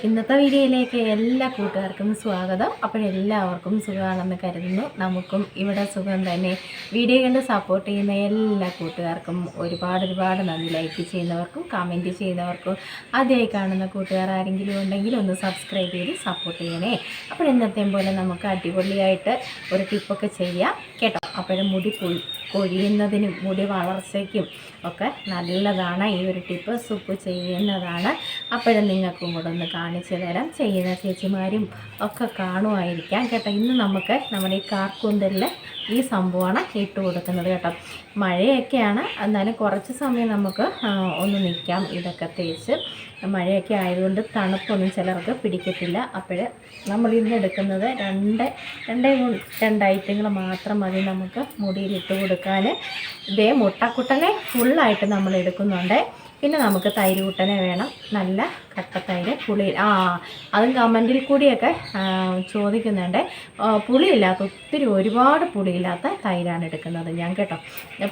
ഇന്നത്തെ വീഡിയോയിലേക്ക് എല്ലാ കൂട്ടുകാർക്കും സ്വാഗതം. അപ്പോഴെല്ലാവർക്കും സുഖമാണെന്ന് കരുതുന്നു. നമുക്കും ഇവിടെ സുഖം തന്നെ. വീഡിയോ കണ്ട് സപ്പോർട്ട് ചെയ്യുന്ന എല്ലാ കൂട്ടുകാർക്കും ഒരുപാട് നന്ദി. ലൈക്ക് ചെയ്യുന്നവർക്കും കമൻറ്റ് ചെയ്യുന്നവർക്കും ആദ്യമായി കാണുന്ന കൂട്ടുകാർ ആരെങ്കിലും ഉണ്ടെങ്കിൽ ഒന്ന് സബ്സ്ക്രൈബ് ചെയ്ത് സപ്പോർട്ട് ചെയ്യണേ. അപ്പോൾ ഇന്നത്തെയും പോലെ നമുക്ക് അടിപൊളിയായിട്ട് ഒരു ടിപ്പൊക്കെ ചെയ്യാം കേട്ടോ. അപ്പോഴും മുടി കൊഴിയുന്നതിനും മുടി വളർച്ചയ്ക്കും ഒക്കെ നല്ലതാണ് ഈ ഒരു ടിപ്പ്. സൂപ്പ് ചെയ്യുന്നതാണ്. അപ്പോഴും നിങ്ങൾക്കും കൂടെ ഒന്ന് കാണിച്ചു തരാം. ചെയ്യുന്ന ചേച്ചിമാരും ഒക്കെ കാണുമായിരിക്കാം കേട്ടോ. ഇന്ന് നമുക്ക് നമ്മുടെ ഈ കാർക്കൂന്തലിൽ ഈ സംഭവമാണ് ഇട്ട് കൊടുക്കുന്നത് കേട്ടോ. മഴയൊക്കെയാണ്, എന്നാലും കുറച്ച് സമയം നമുക്ക് ഒന്ന് നിൽക്കാം ഇതൊക്കെ തേച്ച്. മഴയൊക്കെ ആയതുകൊണ്ട് തണുപ്പൊന്നും ചിലർക്ക് പിടിക്കത്തില്ല. അപ്പോൾ നമ്മൾ ഇന്ന് എടുക്കുന്നത് രണ്ട് ഐറ്റങ്ങൾ മാത്രം മതി നമുക്ക് മുടിയിലിട്ട് കൊടുക്കാൻ. ഇതേ മുട്ടക്കുട്ടനെ ഫുള്ളായിട്ട് നമ്മൾ എടുക്കുന്നുണ്ട്. പിന്നെ നമുക്ക് തൈര് കുട്ടനെ വേണം, നല്ല കട്ടത്തൈര്. അതും കമൻറ്റിൽ കൂടിയൊക്കെ ചോദിക്കുന്നുണ്ട്. പുളിയില്ലാത്ത ഒരുപാട് പുളിയില്ലാത്ത തൈരാണ് എടുക്കുന്നത് ഞാൻ കേട്ടോ.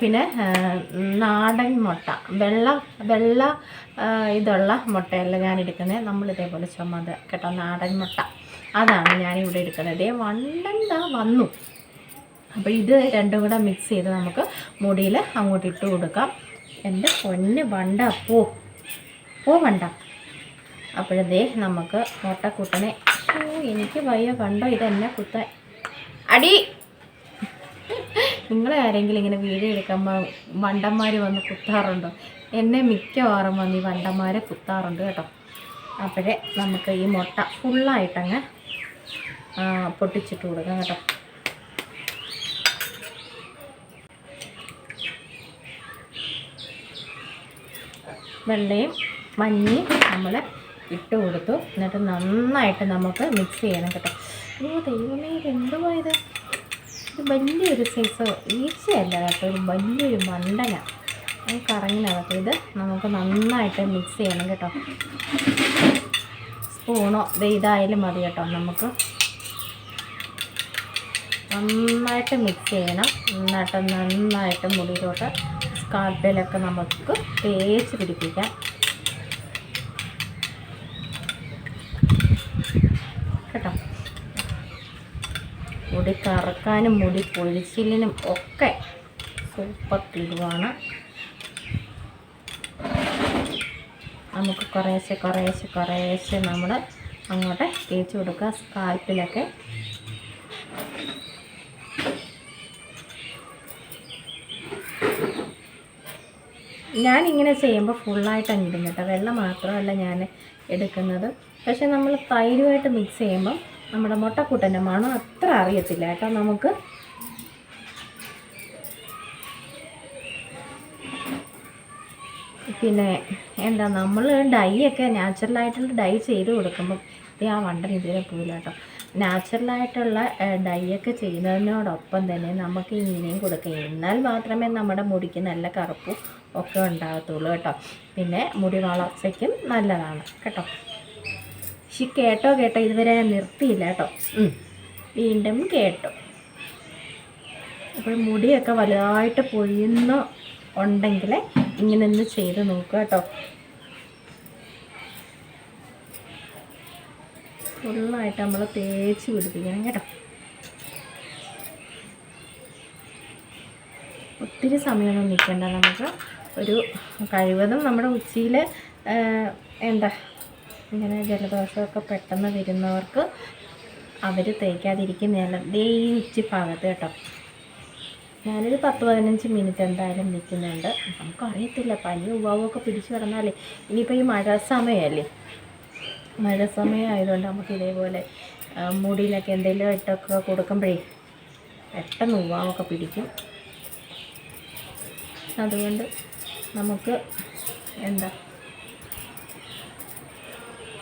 പിന്നെ നാടൻ മുട്ട, വെള്ള ഇതുള്ള മുട്ടയല്ല ഞാൻ എടുക്കുന്നത്. നമ്മളിതേപോലെ ചുമത് കേട്ടോ, നാടൻ മുട്ട അതാണ് ഞാനിവിടെ എടുക്കുന്നത്. വന്നു. അപ്പോൾ ഇത് രണ്ടും കൂടെ മിക്സ് ചെയ്ത് നമുക്ക് മുടിയിൽ അങ്ങോട്ട് ഇട്ട് കൊടുക്കാം. എൻ്റെ പൊന്ന് വണ്ട വണ്ട. അപ്പോഴതേ നമുക്ക് മുട്ടക്കുട്ടനെ, എനിക്ക് വയ്യ കണ്ടോ ഇതെന്നെ കുത്താൻ. അടി, നിങ്ങളെ ആരെങ്കിലും ഇങ്ങനെ വീഡിയോ എടുക്കുമ്പോൾ വണ്ടന്മാർ വന്ന് കുത്താറുണ്ടോ? എന്നെ മിക്കവാറും വന്ന് ഈ വണ്ടന്മാരെ കുത്താറുണ്ട് കേട്ടോ. അപ്പോഴേ നമുക്ക് ഈ മുട്ട ഫുള്ളായിട്ടങ്ങ് പൊട്ടിച്ചിട്ട് കൊടുക്കാം കേട്ടോ. വെള്ളയും മഞ്ഞയും നമ്മൾ ഇട്ട് കൊടുത്തു. എന്നിട്ട് നന്നായിട്ട് നമുക്ക് മിക്സ് ചെയ്യണം കേട്ടോ. ദൈവമേ, എന്തുവാ ഇത് വലിയൊരു സൈസ് ഈച്ചയല്ല കേട്ടോ, ഒരു വലിയൊരു മണ്ടന കറങ്ങിനകത്ത്. ഇത് നമുക്ക് നന്നായിട്ട് മിക്സ് ചെയ്യണം കേട്ടോ. സ്പൂണോ ഇതായാലും മതി കേട്ടോ. നമുക്ക് നന്നായിട്ട് മിക്സ് ചെയ്യണം. എന്നിട്ട് നന്നായിട്ട് മുടിയിലോട്ട് സ്കാൽപ്പിലൊക്കെ നമുക്ക് തേച്ച് പിടിപ്പിക്കാം കേട്ടോ. മുടി കറക്കാനും മുടി പൊഴിച്ചിലിനും ഒക്കെ സൂപ്പർ കിടുവാണ്. നമുക്ക് കുറേശ്ശെ നമ്മൾ അങ്ങോട്ട് തേച്ച് കൊടുക്കുക സ്കാൽപ്പിലൊക്കെ. ഞാനിങ്ങനെ ചെയ്യുമ്പോൾ ഫുള്ളായിട്ട് അങ്ങിടും കേട്ടോ. വെള്ളം മാത്രമല്ല ഞാൻ എടുക്കുന്നത്. പക്ഷേ നമ്മൾ തൈരുമായിട്ട് മിക്സ് ചെയ്യുമ്പം നമ്മുടെ മുട്ടക്കൂട്ടൻ്റെ മണം അത്ര അറിയത്തില്ല കേട്ടോ നമുക്ക്. പിന്നെ എന്താ, നമ്മൾ ഡൈ ഒക്കെ നാച്ചുറലായിട്ടുള്ള ഡൈ ചെയ്ത് കൊടുക്കുമ്പം ആ വണ്ടൻ ഇതിലെ പോയില്ല കേട്ടോ. നാച്ചുറലായിട്ടുള്ള ഡൈ ഒക്കെ ചെയ്യുന്നതിനോടൊപ്പം തന്നെ നമുക്ക് ഇങ്ങനെയും കൊടുക്കാം. എന്നാൽ മാത്രമേ നമ്മുടെ മുടിക്ക് നല്ല കറുപ്പും ഒക്കെ ഉണ്ടാകത്തുള്ളൂ കേട്ടോ. പിന്നെ മുടി വളർച്ചയ്ക്കും നല്ലതാണ് കേട്ടോ. കേട്ടോ ഇതുവരെ ഞാൻ നിർത്തിയില്ല കേട്ടോ. വീണ്ടും കേട്ടോ. അപ്പോൾ മുടിയൊക്കെ വലുതായിട്ട് ഉണ്ടെങ്കിൽ ഇങ്ങനെ ഒന്ന് ചെയ്ത് നോക്കുക കേട്ടോ. ഫുള്ളായിട്ട് നമ്മൾ തേച്ച് പിടിപ്പിക്കണം കേട്ടോ. ഒത്തിരി സമയമൊന്നും നിൽക്കണ്ട. നമുക്ക് ഒരു കഴിവതും നമ്മുടെ ഉച്ചിയിൽ ഇങ്ങനെ ജലദോഷമൊക്കെ പെട്ടെന്ന് വരുന്നവർക്ക് അവർ തേക്കാതിരിക്കുന്നതല്ല ഈ ഉച്ചി ഭാഗത്ത് കേട്ടോ. ഞാനൊരു 10-15 മിനിറ്റ് എന്തായാലും നിൽക്കുന്നുണ്ട്. നമുക്കറിയത്തില്ല, പനി ഉവാവൊക്കെ പിടിച്ച് കിടന്നാലേ. ഇനിയിപ്പോൾ ഈ മഴ സമയമായതുകൊണ്ട് നമുക്ക് ഇതേപോലെ മുടിയിലൊക്കെ എന്തെങ്കിലും ഇട്ടൊക്കെ കൊടുക്കുമ്പോഴേ പെട്ടെന്ന് ഉവാവൊക്കെ പിടിക്കും. അതുകൊണ്ട് നമുക്ക്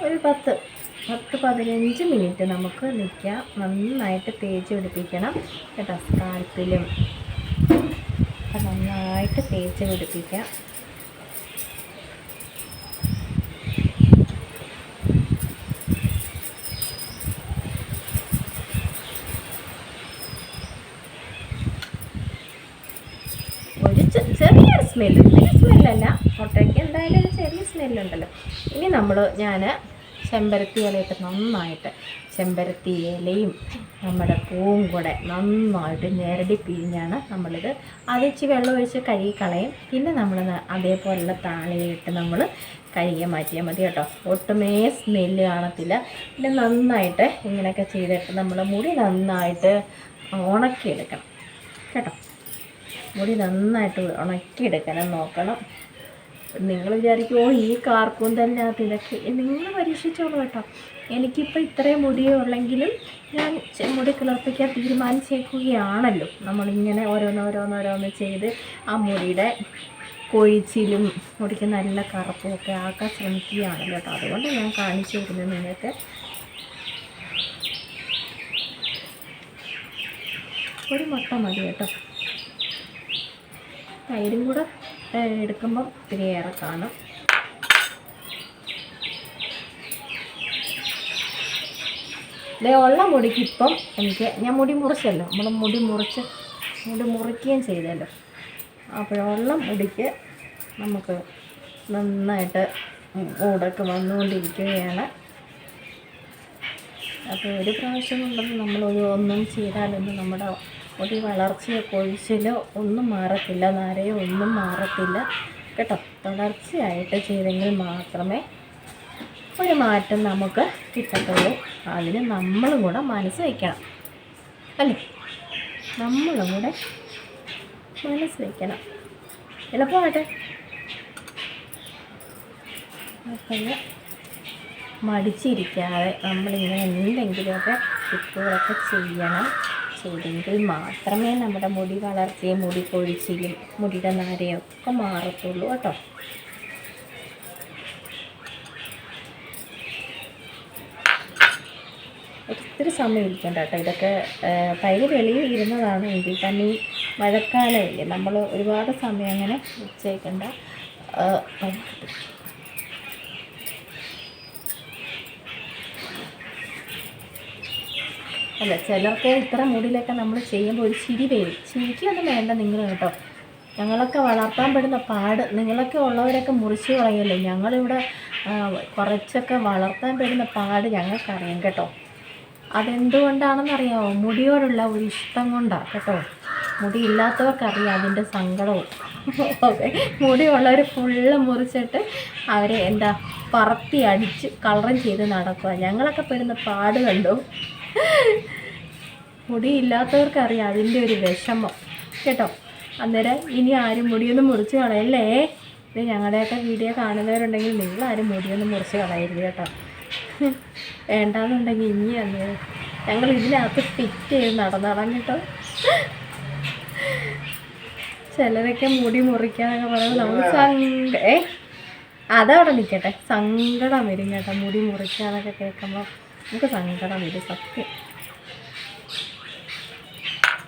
ഒരു 10-15 മിനിറ്റ് നമുക്ക് നിൽക്കാം. നന്നായിട്ട് തേച്ച് പിടിപ്പിക്കണം കേട്ടോ. സ്കാൽപ്പിലും നന്നായിട്ട് തേച്ച് പിടിപ്പിക്കാം. ചെറിയൊരു സ്മെല്ലല്ല, മുട്ടയ്ക്ക് എന്തായാലും ഒരു ചെറിയ സ്മെല്ലുണ്ടല്ലോ. ഇനി ഞാൻ ചെമ്പരത്തി ഇലയിട്ട് നന്നായിട്ട് ചെമ്പരത്തി ഇലയും നമ്മുടെ പൂവും കൂടെ നന്നായിട്ട് ഞെരടി പിഴിഞ്ഞാണ് നമ്മളിത് അതിച്ച് വെള്ളം ഒഴിച്ച് കഴുകി കളയും. പിന്നെ നമ്മൾ അതേപോലുള്ള താളിയിട്ട് നമ്മൾ കഴുകിയാൽ മാറ്റിയാൽ മതി കേട്ടോ. ഒട്ടുമേ സ്മെല്ല് കാണത്തില്ല. പിന്നെ നന്നായിട്ട് ഇങ്ങനെയൊക്കെ ചെയ്തിട്ട് നമ്മൾ മുടി നന്നായിട്ട് ഉണക്കിയെടുക്കണം കേട്ടോ. മുടി നന്നായിട്ട് ഉണക്കിയെടുക്കണം നോക്കണം. നിങ്ങൾ വിചാരിക്കുമോ ഈ കാർക്കൂന്തലിനകത്ത് ഇതൊക്കെ നിങ്ങൾ പരീക്ഷിച്ചോളൂ കേട്ടോ. എനിക്കിപ്പോൾ ഇത്രയും മുടിയേ ഉള്ളെങ്കിലും ഞാൻ മുടി കിളർപ്പിക്കാൻ തീരുമാനിച്ചേക്കുകയാണല്ലോ. നമ്മളിങ്ങനെ ഓരോന്നോരോന്നോരോന്ന് ചെയ്ത് ആ മുടിയുടെ കൊഴിച്ചിലും മുടിക്ക് നല്ല കറുപ്പുമൊക്കെ ആക്കാൻ ശ്രമിക്കുകയാണല്ലോ കേട്ടോ. അതുകൊണ്ട് ഞാൻ കാണിച്ചു തരുന്നത് നിങ്ങൾക്ക്. ഒരു മുട്ട മതി കേട്ടോ. തൈരും കൂടെ എടുക്കുമ്പം ഇത്തിരി ഏറെ കാണും. ഇതേ ഉള്ള മുടിക്ക് ഇപ്പം ഞാൻ മുടി മുറിച്ചല്ലോ, നമ്മൾ മുടി മുറിക്കുകയും ചെയ്തല്ലോ. അപ്പോഴുള്ള മുടിക്ക് നമുക്ക് നന്നായിട്ട് മൂടൊക്കെ വന്നുകൊണ്ടിരിക്കുകയാണ്. അപ്പോൾ ഒരു പ്രാവശ്യം കൊണ്ടൊന്നും ഒന്നും ചെയ്താലൊന്നും നമ്മുടെ മുടി വളർച്ചയോ കൊഴിച്ചിലോ ഒന്നും മാറത്തില്ല, നരയോ ഒന്നും മാറത്തില്ല കേട്ടോ. തുടർച്ചയായിട്ട് ചെയ്തെങ്കിൽ മാത്രമേ ഒരു മാറ്റം നമുക്ക് കിട്ടത്തുള്ളൂ. അതിന് നമ്മളും കൂടെ മനസ്സ് വയ്ക്കണം അല്ലേ, നമ്മളും കൂടെ മനസ്സ് വയ്ക്കണം. എളുപ്പമാട്ടെ. അപ്പം മടിച്ചിരിക്കാതെ നമ്മളിങ്ങനെ എന്തെങ്കിലുമൊക്കെ ടിപ്പുകളൊക്കെ ചെയ്യണം. ചെയ്തെങ്കിൽ മാത്രമേ നമ്മുടെ മുടി വളർച്ചയും മുടി കൊഴിച്ചിലും മുടിയുടെ നരയും ഒക്കെ മാറത്തുള്ളൂ കേട്ടോ. ഒത്തിരി സമയം ഇരിക്കണ്ട കേട്ടോ. ഇതൊക്കെ തൈര് വെളിയിൽ ഇരുന്നതാണ് എങ്കിൽ തന്നെ ഈ മഴക്കാലമില്ലേ, നമ്മൾ ഒരുപാട് സമയം അങ്ങനെ വെച്ചേക്കണ്ട. അല്ല, ചിലർക്ക് ഇത്ര മുടിയിലൊക്കെ നമ്മൾ ചെയ്യുമ്പോൾ ഒരു ചിരി വരും. ചിരിക്കൊന്നും വേണ്ട നിങ്ങൾ കേട്ടോ. ഞങ്ങളൊക്കെ വളർത്താൻ പെടുന്ന പാട് നിങ്ങളൊക്കെ ഉള്ളവരൊക്കെ മുറിച്ച് കളയല്ലോ. ഞങ്ങളിവിടെ കുറച്ചൊക്കെ വളർത്താൻ പെടുന്ന പാട് ഞങ്ങൾക്കറിയാം കേട്ടോ. അതെന്തുകൊണ്ടാണെന്നറിയാമോ? മുടിയോടുള്ള ഒരു ഇഷ്ടം കൊണ്ടാണ് കേട്ടോ. മുടി ഇല്ലാത്തവർക്കറിയാം അതിൻ്റെ സങ്കടവും. ഓക്കെ, മുടിയുള്ളവർ ഫുള്ള് മുറിച്ചിട്ട് അവരെ പറത്തി അടിച്ച് കളറും ചെയ്ത് നടക്കുക. ഞങ്ങളൊക്കെ പെടുന്ന പാട് കണ്ടു. മുടിയില്ലാത്തവർക്കറിയാം അതിൻ്റെ ഒരു വിഷമം കേട്ടോ. അന്നേരം ഇനി ആരും മുടിയൊന്നും മുറിച്ച് കളയല്ലേ. ഇത് ഞങ്ങളുടെയൊക്കെ വീഡിയോ കാണുന്നവരുണ്ടെങ്കിൽ നിങ്ങളാരും മുടിയൊന്നും മുറിച്ച് കളയരുത് കേട്ടോ. വേണ്ടാന്നുണ്ടെങ്കിൽ ഇനി അന്നേരം ഞങ്ങൾ ഇതിനകത്ത് ഫിറ്റ് ചെയ്ത് നടന്നോളാം കേട്ടോ. ചിലരൊക്കെ മുടി മുറിക്കാനൊക്കെ പറയുമ്പോൾ നമുക്ക് അതവിടെ നിൽക്കട്ടെ, സങ്കടം വരും കേട്ടോ. മുടി മുറിക്കാനൊക്കെ കേൾക്കുമ്പോൾ നമുക്ക് സങ്കടം വരും സത്യം.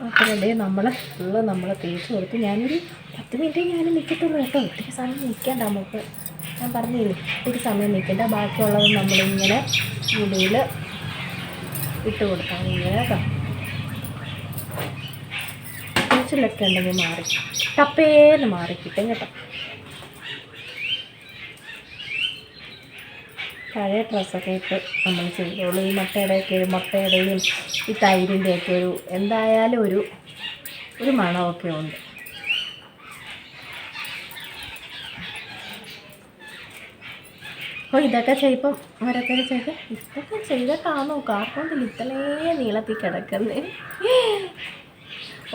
അപ്പോൾ അതേ നമ്മൾ തേച്ച് കൊടുത്ത് ഞാനൊരു 10 മിനിറ്റ് ഞാൻ നിൽക്കത്തുള്ളൂ കേട്ടോ. ഒത്തിരി സമയം നിൽക്കേണ്ട നമുക്ക്. ഞാൻ പറഞ്ഞില്ലേ, ഒത്തിരി സമയം നിൽക്കേണ്ട. ബാക്കിയുള്ളത് നമ്മളിങ്ങനെ മുടിയിൽ ഇട്ട് കൊടുക്കാം ഇങ്ങനെ കേട്ടോ. കൊച്ചിലൊക്കെ ഉണ്ടെങ്കിൽ മാറി ടപ്പേന്ന് മാറിക്കിട്ടും കേട്ടോ. പഴയ ഡ്രസ്സൊക്കെ ഇട്ട് നമ്മൾ ചെയ്തോളൂ. ഈ മുട്ടയുടെയും ഈ തൈരിൻ്റെയൊക്കെ എന്തായാലും ഒരു മണമൊക്കെ ഉണ്ട്. അപ്പോൾ ഇതൊക്കെ ചെയ്യുമ്പം അവരൊക്കെ ഇതൊക്കെ ചെയ്തിട്ടാണോ കാർക്കൊണ്ടില്ല ഇത്രേ നീളത്തിൽ കിടക്കുന്നത്.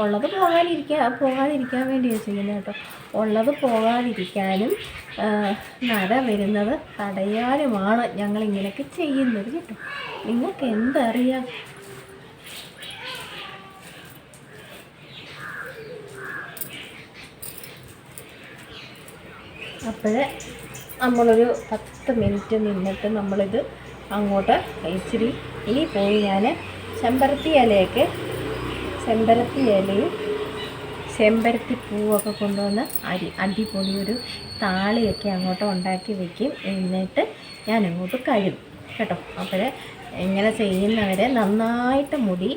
ഉള്ളത് പോകാതിരിക്കാൻ വേണ്ടിയാണ് ചെയ്യുന്നത് കേട്ടോ. ഉള്ളത് പോകാതിരിക്കാനും നര വരുന്നത് തടയാനുമാണ് ഞങ്ങളിങ്ങനെയൊക്കെ ചെയ്യുന്നത് കേട്ടോ. നിങ്ങൾക്ക് എന്തറിയാം? അപ്പോഴേ നമ്മളൊരു 10 മിനിറ്റ് നിന്നിട്ട് നമ്മളിത് അങ്ങോട്ട് ഇച്ചിരി ഇനി പോയി ഞാൻ ചെമ്പരത്തി ഇലയും ചെമ്പരത്തി പൂവൊക്കെ കൊണ്ടുവന്ന് അടിപൊളി ഒരു താളിയൊക്കെ അങ്ങോട്ട് ഉണ്ടാക്കി വെക്കും. എന്നിട്ട് ഞാൻ അങ്ങോട്ട് കഴുകും കേട്ടോ. അപ്പോൾ ഇങ്ങനെ ചെയ്യുന്നവരെ നന്നായിട്ട് മുടി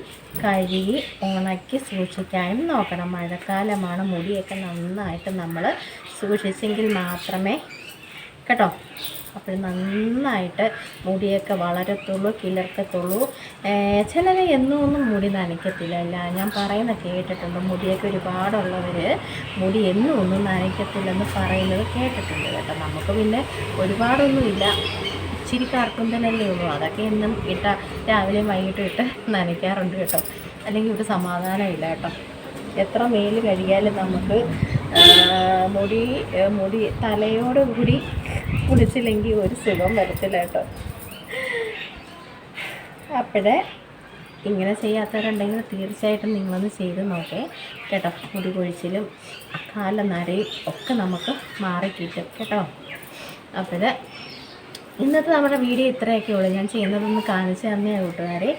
കഴുകി ഉണക്കി സൂക്ഷിക്കാനും നോക്കണം. മഴക്കാലമാണ്, മുടിയൊക്കെ നന്നായിട്ട് നമ്മൾ സൂക്ഷിച്ചെങ്കിൽ മാത്രമേ കേട്ടോ അപ്പോൾ നന്നായിട്ട് മുടിയൊക്കെ വളരത്തുള്ളൂ, കിളിർക്കത്തുള്ളൂ. ചിലർ എന്നും ഒന്നും മുടി നനയ്ക്കത്തില്ല. ഞാൻ പറയുന്ന കേട്ടിട്ടുണ്ട്, മുടിയൊക്കെ ഒരുപാടുള്ളവർ മുടി എന്നും ഒന്നും നനയ്ക്കത്തില്ലെന്ന് പറയുന്നത് കേട്ടിട്ടുണ്ട് കേട്ടോ. നമുക്ക് പിന്നെ ഒരുപാടൊന്നുമില്ല, ഇച്ചിരി കറക്കുന്തലല്ലേ ഉള്ളൂ. അതൊക്കെ എന്നും രാവിലെയും വൈകിട്ടും ഇട്ട് നനയ്ക്കാറുണ്ട് കേട്ടോ. അല്ലെങ്കിൽ ഒരു സമാധാനമില്ല കേട്ടോ. എത്ര മേല് കഴുകിയാലും നമുക്ക് മുടി തലയോട് കൂടി കുളിച്ചില്ലെങ്കിൽ ഒരു സുഖം വരത്തില്ല കേട്ടോ. അപ്പോഴേ ഇങ്ങനെ ചെയ്യാത്തവരുണ്ടെങ്കിൽ തീർച്ചയായിട്ടും നിങ്ങളൊന്ന് ചെയ്ത് നോക്കേ കേട്ടോ. മുടി കൊഴിച്ചിലും കാല നരയും ഒക്കെ നമുക്ക് മാറിക്കിട്ടും കേട്ടോ. അപ്പോൾ ഇന്നത്തെ നമ്മുടെ വീഡിയോ ഇത്രയൊക്കെ ഉള്ളൂ. ഞാൻ ചെയ്യുന്നതൊന്ന് കാണിച്ചു തന്നേ കൂട്ടുകാരെ.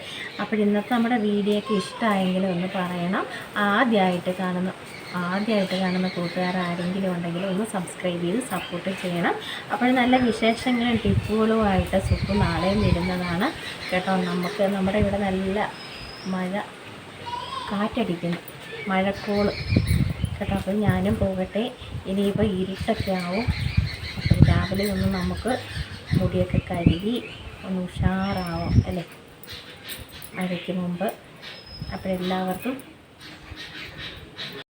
അപ്പോൾ ഇന്നത്തെ നമ്മുടെ വീഡിയോ ഒക്കെ ഇഷ്ടമായെങ്കിൽ ഒന്ന് പറയണം. ആദ്യമായിട്ട് കാണുന്ന കൂട്ടുകാർ ആരെങ്കിലും ഉണ്ടെങ്കിൽ ഒന്ന് സബ്സ്ക്രൈബ് ചെയ്ത് സപ്പോർട്ട് ചെയ്യണം. അപ്പോൾ നല്ല വിശേഷങ്ങളും ടിപ്പുകളുമായിട്ട് സുഖു നാളെയും വരുന്നതാണ് കേട്ടോ. നമ്മുടെ ഇവിടെ നല്ല മഴ, കാറ്റടിക്കുന്നു, മഴക്കോള് കേട്ടോ. അപ്പോൾ ഞാനും പോകട്ടെ. ഇനിയിപ്പോൾ ഇരുട്ടൊക്കെ ആവും. അപ്പോൾ രാവിലെ ഒന്ന് നമുക്ക് മുടിയൊക്കെ കഴുകി ഒന്ന് ഉഷാറാവാം അല്ലേ, മഴയ്ക്ക് മുമ്പ്. അപ്പോൾ എല്ലാവർക്കും